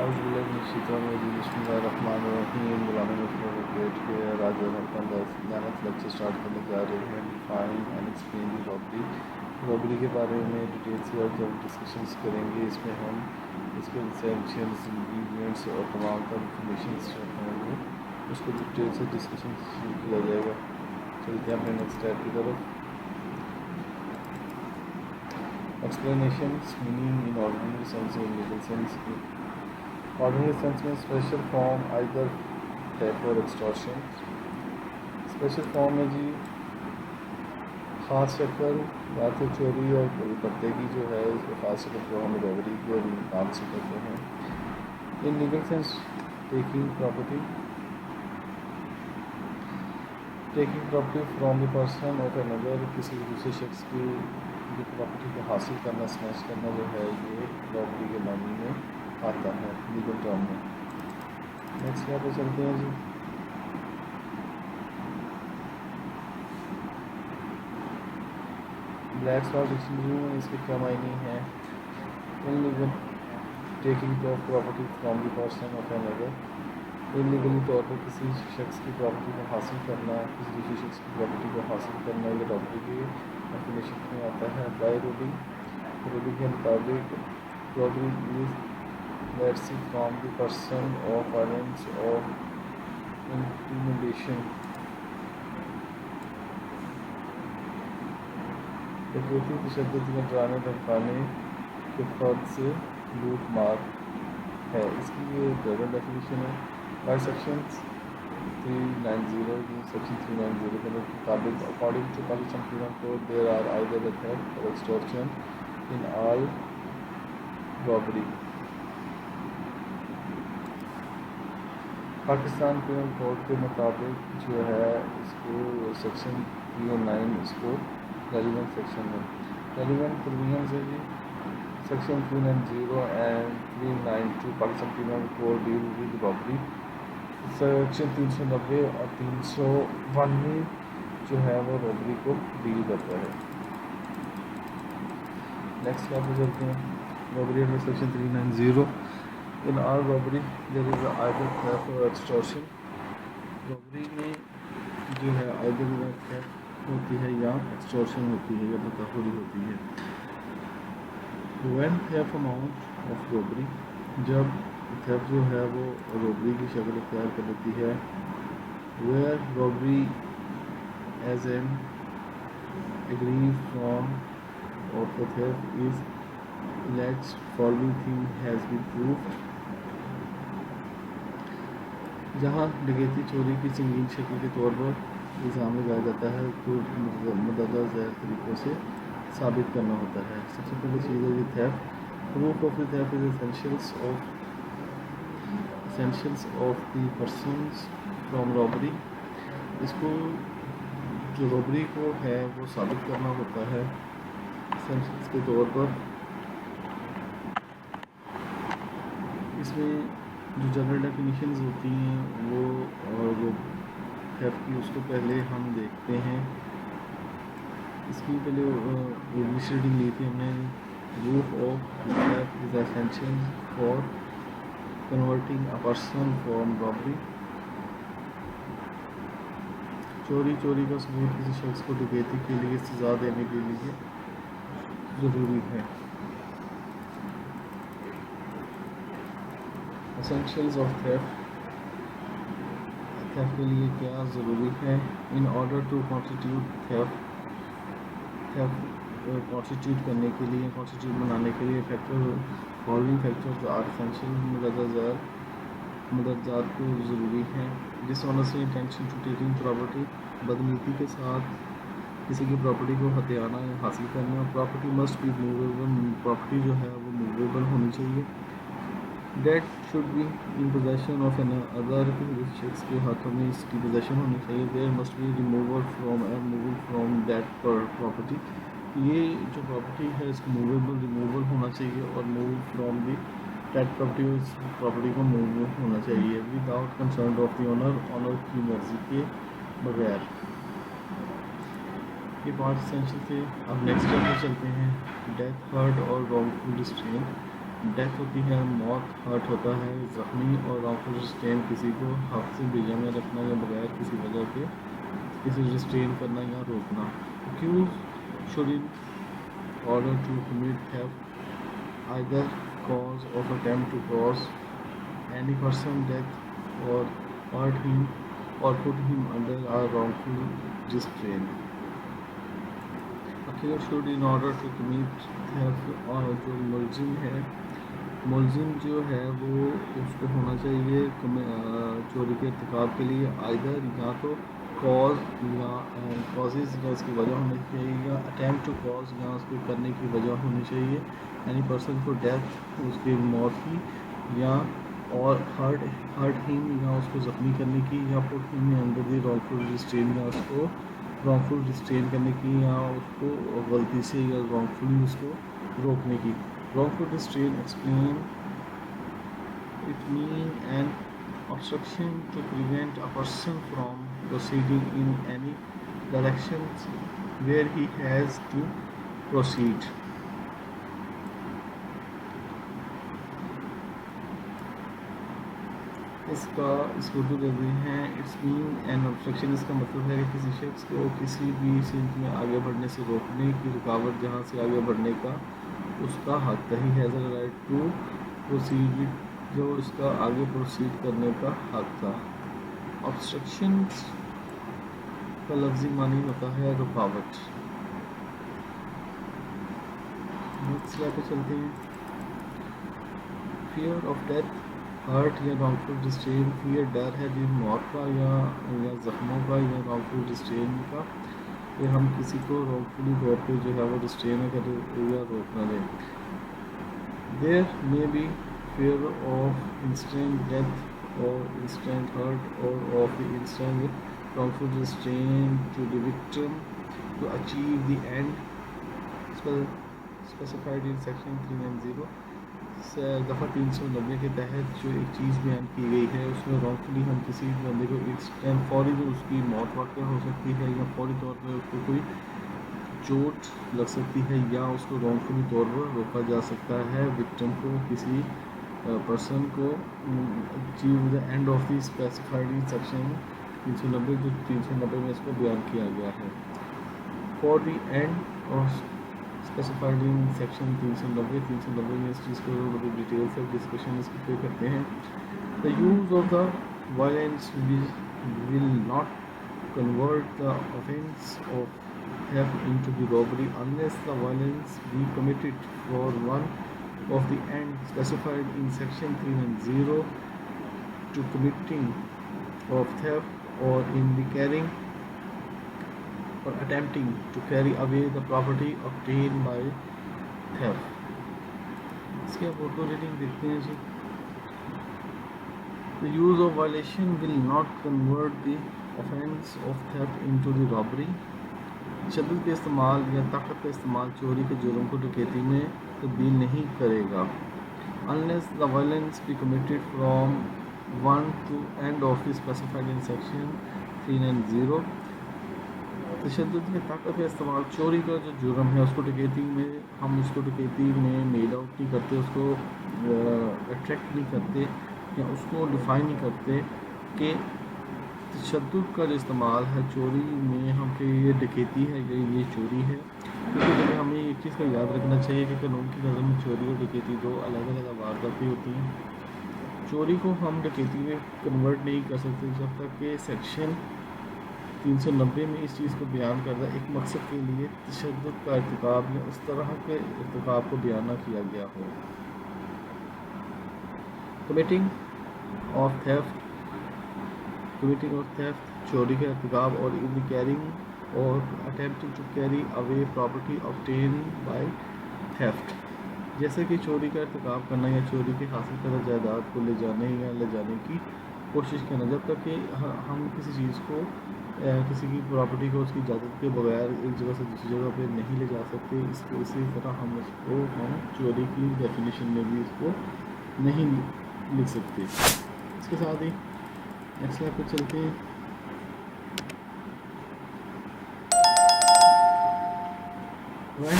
اعوذ باللہ من الشیطان الرجیم بسم اللہ الرحمن الرحیم غلام ویٹ کے آج ہم اپنا 11th لیکچر اسٹارٹ کرنے جا رہے ہیں define and explain the robbery کے بارے میں ڈیٹیل سے اور جب ڈسکشنس کریں گے اس میں ہم اس کے اسینشیلس انگریڈینٹس اور تمام کا انفارمیشنس ہوں گے اس کو ڈیٹیل سے ڈسکشن کیا جائے گا. چلتے ہیں اپنے نیکسٹ اسٹیپ کی طرف. Explanations meaning in ordinary sense اور لیگل سینس. آرڈنری سینس میں اسپیشل فارم آئدر ٹیپ اور ایکسٹورشن. اسپیشل فارم میں جی خاص شکل یا تو چوری اور پتے کی جو ہے اس کو خاص شکل کو ہم رابری کے نام سے کہتے ہیں. In legal sense taking property from the person of another, کسی دوسرے شخص کی پراپرٹی کو حاصل کرنا, سمیش کرنا جو ہے یہ رابری کے معنی میں آتا ہے لیگل ٹرم میں. نیکسٹ کیا پہ چلتے ہیں جی. بلیک اسٹار ڈکشنری میں اس کے کیا معنی ہیں. Illegal taking of property from the person of another, illegally طور پر کسی شخص کی پراپرٹی کو حاصل کرنا, کسی دوسرے شخص کی پراپرٹی کو حاصل کرنا یہ رابری کی ڈیفینیشن میں آتا ہے. بائی روبنگ کے مطابق رابری از لیٹسی from the person of violence of intimidation. ڈکیتی تشدد یا ڈرانے دھمکانے کے فرد سے لوٹ مار ہے. اس کی یہ ڈرگن ڈیفینیشن ہے. بائی سیکشنس 390 سیکشن 390 کے مطابق according to Pakistan penal code there are either the theft or extortion in all robbery. Pakistan penal code کے مطابق جو ہے اس کو سیکشن 309 اس کو ریلیونٹ سیکشن میں ریلیونٹ پروویژنز ہے جی. Section 390 and 392 Pakistan penal code deal with robbery. Section 390 اور 392 جو ہے وہ رابری کو ڈیل کرتا ہے. نیکسٹ کیا پہ چلتے ہیں. Rabri under section 390 in all rabri there is either theft اور ایکسٹورشن. رابری میں جو ہے آئدر تھیفٹ ہوتی ہے یا ایکسٹورشن ہوتی ہے یا تکفری ہوتی ہے. When theft amount of robbery, جب تھیفٹ جو ہے وہ رابری کی شکل اختیار کر لیتی ہے. Where robbery is an aggravated form of the theft is alleged following thing has been proved. جہاں ڈکیتی چوری کی سنگین شکل کے طور پر الزام لگایا جاتا ہے تو مدرجہ ذیل طریقوں سے ثابت کرنا ہوتا ہے. سب سے پہلے چیز ہے یہ theft. Proof of the theft is essentials of the persons from robbery. اس کو جو رابری کو ہے وہ ثابت کرنا ہوتا ہے essentials کے طور پر. اس میں جو جنرل ڈیفینیشنز ہوتی ہیں وہ تھیفٹ کی اس کو پہلے ہم دیکھتے ہیں. اس کی پہلے انگلش ریڈنگ لی تھی ہم نے. Proof of theft is essential for converting a person from robbery. چوری کا ثبوت کسی شخص کو ڈکیتی کے لیے سزا دینے کے لیے ضروری ہے. اسینشیلز آف تھیفٹ کے لیے کیا ضروری ہے. In order to constitute constitute کرنے کے لیے کانسٹیٹیوٹ بنانے کے لیے فالوئنگ فیکٹرز آر اسینشیل. مدرجات کو ضروری ہیں. Dishonesty intention to taking property, بدنیتی کے ساتھ کسی کی پراپرٹی کو ہتھیانا یا حاصل کرنا. Property must be movable, property جو ہے وہ موویبل ہونی چاہیے. That should be in possession of another, کسی شخص کے ہاتھوں میں اس کی پوزیشن ہونی چاہیے. There must be removal from that property. یہ جو پراپرٹی ہے اس کو ریموول ہونا چاہیے اور move from the that property, اس پراپرٹی کو موو ہونا چاہیے without concern of the owner کی مرضی کے بغیر. یہ 5 اسینشیل تھے. اب نیکسٹ اسٹیپ پہ چلتے ہیں. ڈیتھ, ہرٹ اور رانگ فل ڈسٹرین. ڈیتھ ہوتی ہے موت، ہرٹ ہوتا ہے زخمی، اور رانفل ریسٹرین کسی کو حق سے بھیجا میں رکھنا یا بغیر کسی وجہ کے کسی ریسٹرین کرنا یا روکنا. Accused should in order to commit theft either cause or attempt to cause any person death or hurt him or put him under a wrongful restraint. Accused should in order to commit theft اور جو ملزم ہے، ملزم جو ہے وہ اس کو ہونا چاہیے چوری کے ارتکاب کے لیے آئدر یا تو کاز یا کازز یا اس کی وجہ ہونی چاہیے، یا اٹیمپٹ ٹو کاز یا اس کو کرنے کی وجہ ہونی چاہیے، اینی پرسن کو ڈیتھ اس کی موت کی، یا اور ہرٹ ہیم یا اس کو زخمی کرنے کی، یا پٹ ہیم انڈر دی رانگفل ریسٹرین یا اس کو رانگفل ریسٹرین کرنے کی، یا اس کو غلطی سے یا رانگفلی اس کو روکنے کی. Wrongful restraint explain it mean an obstruction to prevent a person from proceeding in any direction where he has to proceed. اس کو اردو لفظ ہیں اٹس مین این obstruction. اس کا مطلب ہے کہ کسی شخص کو کسی بھی سمت میں آگے بڑھنے سے روکنے کی رکاوٹ، جہاں سے آگے بڑھنے کا اس کا حق ہے. He has a right to proceed, جو اس کا آگے پروسیڈ کرنے کا حق تھا. obstruction کا لفظی معنی ہوتا ہے رکاوٹ. نیکسٹ سلائڈ پہ چلتے ہیں. فیئر آف ڈیتھ، ہرٹ یا رانگفل ریسٹرین. فیئر ڈر ہے جی موت کا یا زخموں کا یا رانگفل ریسٹرین کا، کہ ہم کسی کو رانگفلی طور پہ جو ہے وہ ریسٹرین کرے یا روک نہ دیں. There may be fear of instant death اور انسٹنٹ ہرٹ اور of the instant wrongful restraint to the victim to achieve the end specified in section 390. دفعہ 390 کے تحت جو ایک چیز بیان کی گئی ہے اس میں رانگفلی ہم کسی بندے کو انسٹنٹ فوری جو اس کی موت واقع ہو سکتی ہے، یا فوری طور پر اس کو کوئی چوٹ لگ سکتی ہے، یا اس کو رانگفلی طور پر روکا جا سکتا ہے وکٹم کو، کسی پرسن کو achieve the and of the specified in section 390، جو 390 میں اس کو بیان کیا گیا ہے. For the end of specified in section 390 میں اس چیز کو بڑی ڈیٹیل سے ڈسکشن اس پہ کرتے ہیں. The use of the violence will not convert the offence of theft into the robbery unless the violence be committed for one of the ends specified in section 390 to committing of theft or in the carrying or attempting to carry away the property obtained by theft. اس کی آپ Urdu reading دیکھتے ہیں جی. The use of violation will not convert the offense of theft into the robbery. تشدد کا استعمال یا طاقت کا استعمال چوری کے جرم کو ڈکیتی میں تبدیل نہیں کرے گا. Unless the violence be committed from one to end of the specified in section 390. تشدد یا طاقت کا استعمال چوری کا جو جرم ہے اس کو ڈکیتی میں ہم اس کو ڈکیتی میں میل آؤٹ نہیں کرتے، اس کو اٹریکٹ نہیں کرتے یا اس کو ڈیفائن نہیں کرتے کہ تشدد کا جو استعمال ہے چوری میں ہم کہ یہ ڈکیتی ہے یا یہ چوری ہے. کیونکہ ہمیں ایک چیز کا یاد رکھنا چاہیے کہ قانون کی نظر میں چوری اور ڈکیتی دو الگ الگ وارداتیں ہوتی ہیں. چوری کو ہم ڈکیتی میں کنورٹ نہیں کر سکتے جب تک کہ سیکشن 390 میں اس چیز کو بیان کردہ ایک مقصد کے لیے تشدد کا ارتکاب یا اس طرح کے ارتکاب کو بیان نہ کیا گیا ہو. کمیٹنگ آف تھیفٹ چوری کا ارتکاب، اور ان دی کیرنگ اور attempting to carry away property obtained by theft, جیسے کہ چوری کا ارتکاب کرنا یا چوری کے حاصل کردہ جائیداد کو لے جانے یا لے جانے کی کوشش کرنا. جب تک کہ ہم کسی چیز کو کسی کی پراپرٹی کو اس کی اجازت کے بغیر ایک جگہ سے دوسری جگہ پہ نہیں لے جا سکتے، اسی طرح ہم اس کو چوری کی ڈیفینیشن میں بھی اس کو نہیں لکھ سکتے. اس کے ساتھ ہی نیکسٹ سلائڈ پہ چلتے ہیں. When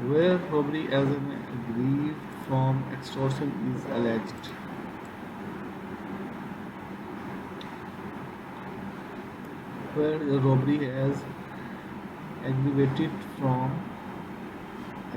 where robbery as an aggrieved from extortion is alleged. Where the robbery as aggravated from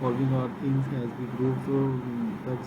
following are things has been proved, that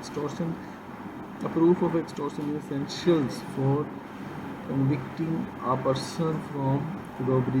Extortion, a proof of extortion is essentials for convicting a person from robbery.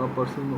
a person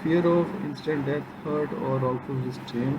fear of instant death, hurt or wrongful restraint,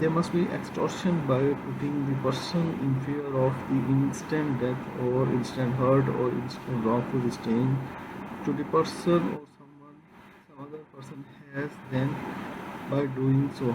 There must be extortion by putting the person in fear of the instant death or instant hurt or instant wrongful restraint to the person or some other person has then by doing so.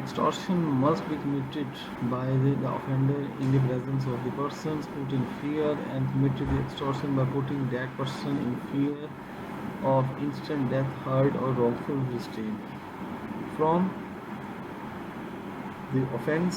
extortion must be committed by the offender in the presence of the persons put in fear, and committed the extortion by putting that person in fear of instant death, hurt or wrongful restraint. From the offense,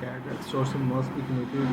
that extortion must be committed,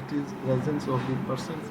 it is presence of the persons,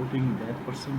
putting that person,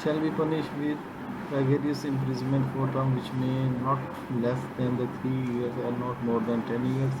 shall be punished with vigorous imprisonment for term which may not less than the 3 years and not more than 10 years.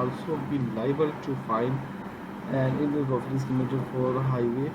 also be liable to fine and in the offense committed for highway,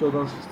14